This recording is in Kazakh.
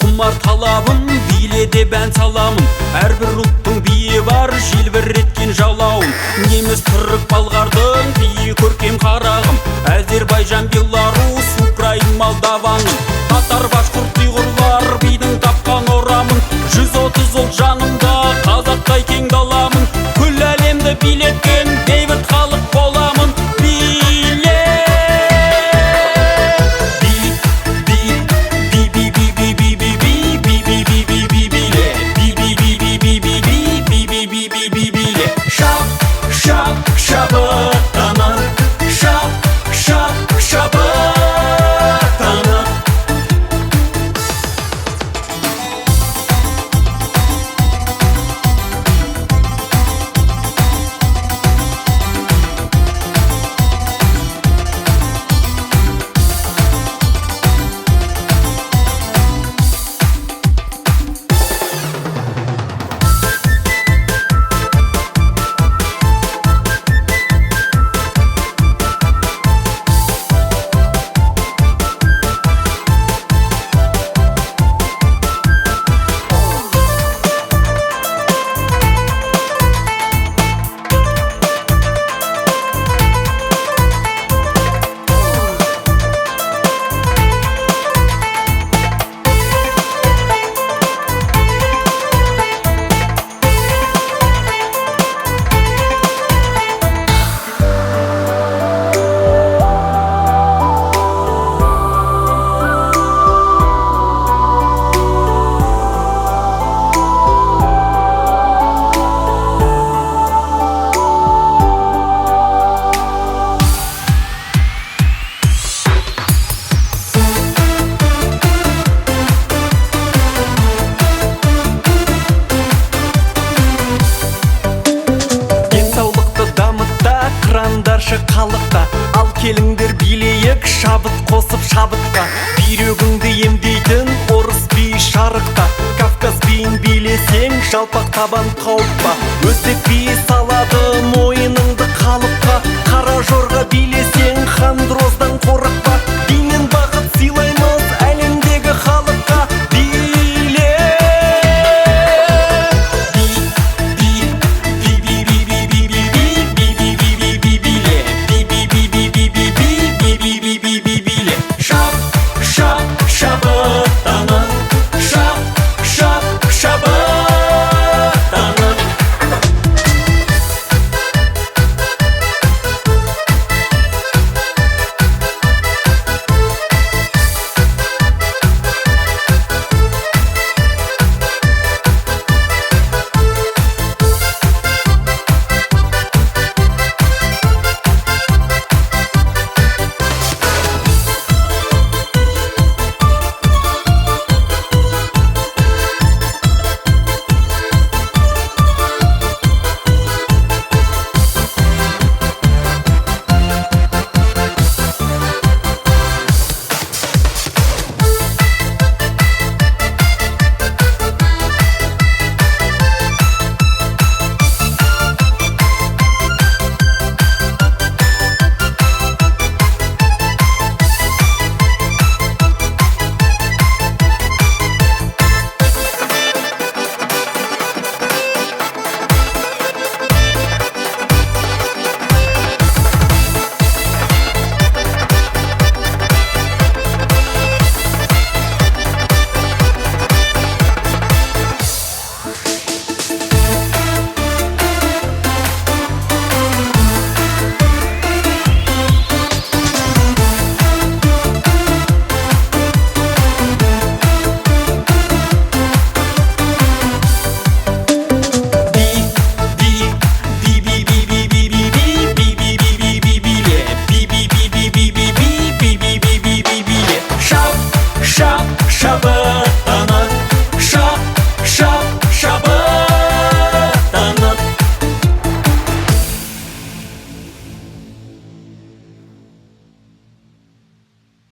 құмар талабым, биледе бән саламын. Әрбір ұлттың биі бар, желбіреткен жалауын. Неміс, түрік, балғардың биі көркем қарағым. Әзербайжан, Беларусь, Украин, Молдаваның. Татар, башқұрт, ұйғырлар бидің тапқан орамын. 130 ұлт жанымда, қазақтай кең даламын. Күл әлемді билеткен бейбіт халық боламын. Халықта ал келіңдер билейік, шабыт қосып шабытқа. Бүйрегіңді емдейтін орыс би шарықта. Кавказ биін билесең, жалпақ табан қауіппа. Өзбек биі сал